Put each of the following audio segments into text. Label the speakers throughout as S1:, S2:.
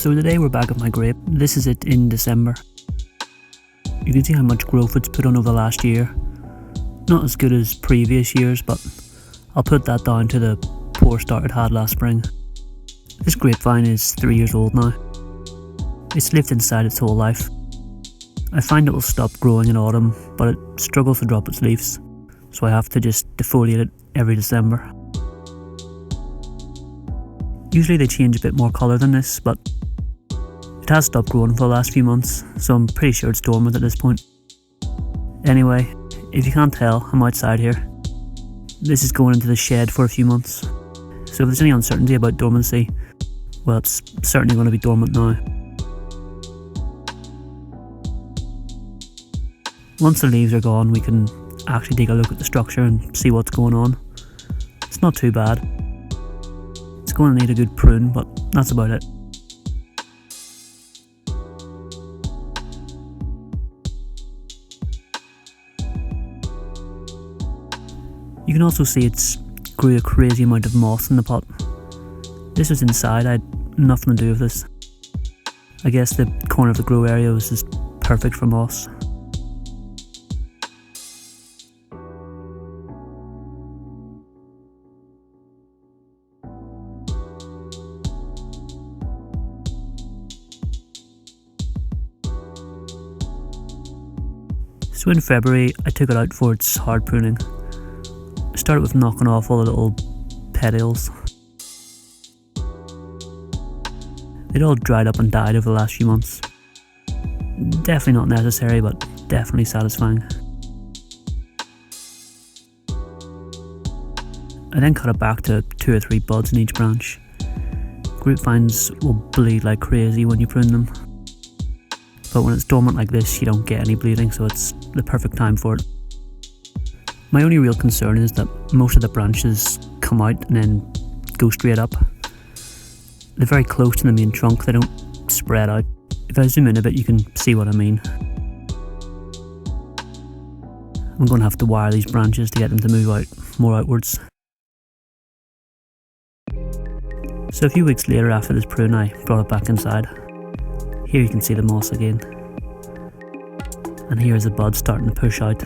S1: So today we're back at my grape. This is it in December. You can see how much growth it's put on over the last year. Not as good as previous years, but I'll put that down to the poor start it had last spring. This grapevine is 3 years old now. It's lived inside its whole life. I find it will stop growing in autumn, but it struggles to drop its leaves, so I have to just defoliate it every December. Usually they change a bit more colour than this, but it has stopped growing for the last few months, so I'm pretty sure it's dormant at this point. Anyway, if you can't tell, I'm outside here. This is going into the shed for a few months, so if there's any uncertainty about dormancy, well, it's certainly going to be dormant now. Once the leaves are gone, we can actually take a look at the structure and see what's going on. It's not too bad. It's going to need a good prune, but that's about it. You can also see it's grew a crazy amount of moss in the pot. This was inside, I had nothing to do with this. I guess the corner of the grow area was just perfect for moss. So in February, I took it out for its hard pruning. I started with knocking off all the little petals. They'd all dried up and died over the last few months. Definitely not necessary, but definitely satisfying. I then cut it back to 2 or 3 buds in each branch. Grapevines will bleed like crazy when you prune them. But when it's dormant like this, you don't get any bleeding, so it's the perfect time for it. My only real concern is that most of the branches come out and then go straight up. They're very close to the main trunk, they don't spread out. If I zoom in a bit, you can see what I mean. I'm going to have to wire these branches to get them to move out more outwards. So a few weeks later after this prune, I brought it back inside. Here you can see the moss again. And here's the bud starting to push out.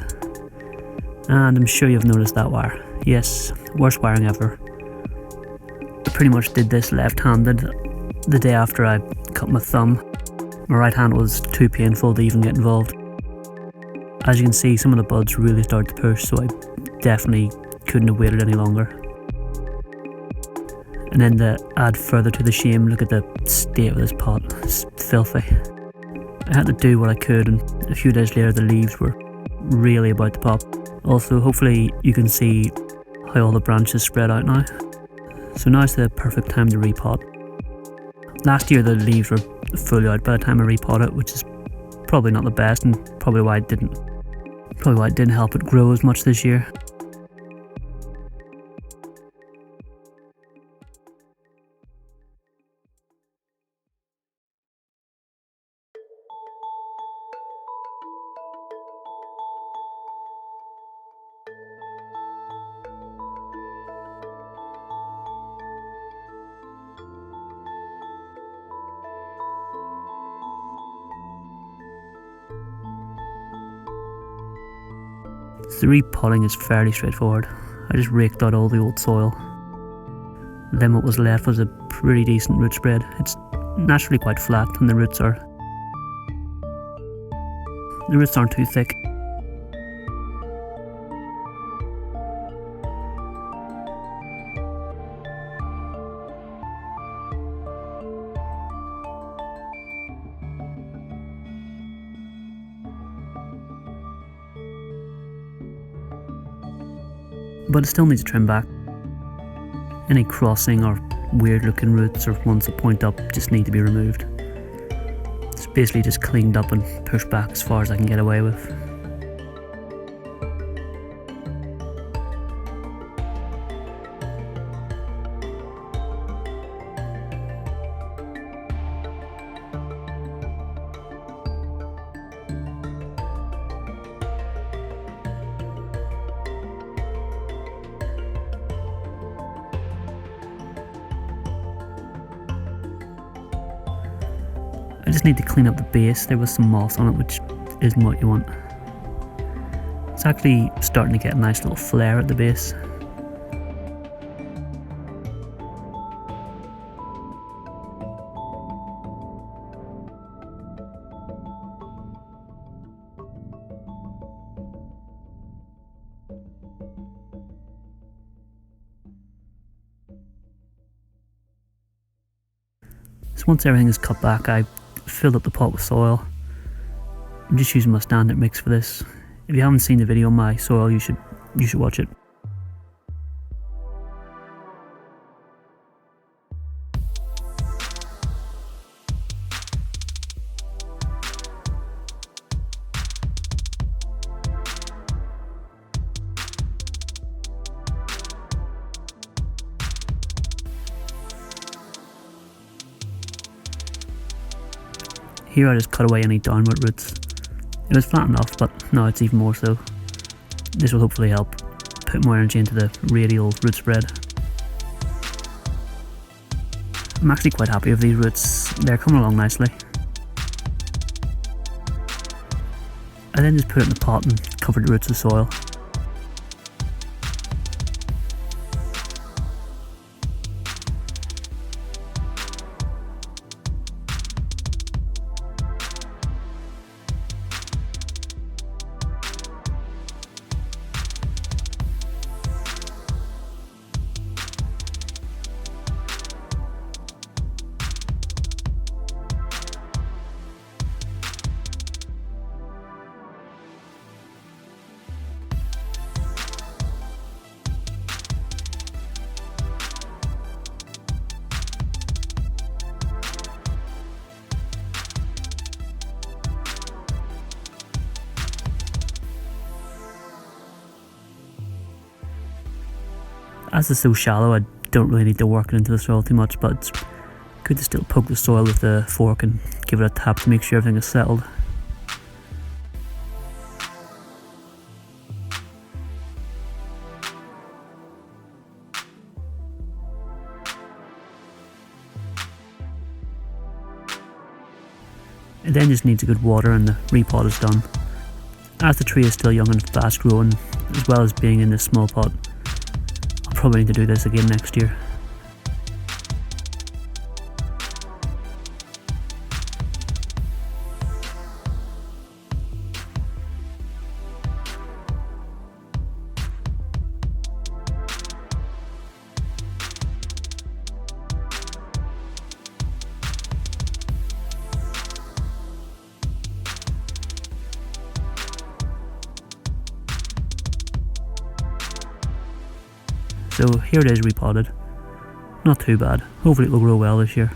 S1: And I'm sure you've noticed that wire. Yes, worst wiring ever. I pretty much did this left-handed the day after I cut my thumb. My right hand was too painful to even get involved. As you can see, some of the buds really started to push, so I definitely couldn't have waited any longer. And then to add further to the shame, look at the state of this pot. It's filthy. I had to do what I could, and a few days later the leaves were really about to pop. Also, hopefully you can see how all the branches spread out now. So now's the perfect time to repot. Last year the leaves were fully out by the time I repot it, which is probably not the best, and probably why it didn't help it grow as much this year. The repotting is fairly straightforward. I just raked out all the old soil. Then what was left was a pretty decent root spread. It's naturally quite flat, and the roots aren't too thick. But it still needs trim back. Any crossing or weird looking roots or ones that point up just need to be removed. It's basically just cleaned up and pushed back as far as I can get away with. just need to clean up the base. There was some moss on it, which isn't what you want. It's actually starting to get a nice little flare at the base. So once everything is cut back, I filled up the pot with soil. I'm just using my standard mix for this. If you haven't seen the video on my soil, you should watch it. Here I just cut away any downward roots. It was flat enough, but now it's even more so. This will hopefully help put more energy into the radial root spread. I'm actually quite happy with these roots, they're coming along nicely. I then just put it in the pot and covered the roots with soil. As it's so shallow, I don't really need to work it into the soil too much, but it's good to still poke the soil with the fork and give it a tap to make sure everything is settled. It then just needs a good water and the repot is done. As the tree is still young and fast growing, as well as being in this small pot, I'll probably need to do this again next year. So here it is repotted. Not too bad. Hopefully it will grow well this year.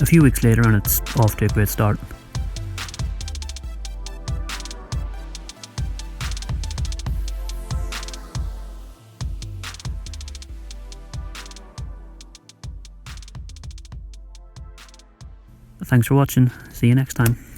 S1: A few weeks later and it's off to a great start. Thanks for watching. See you next time.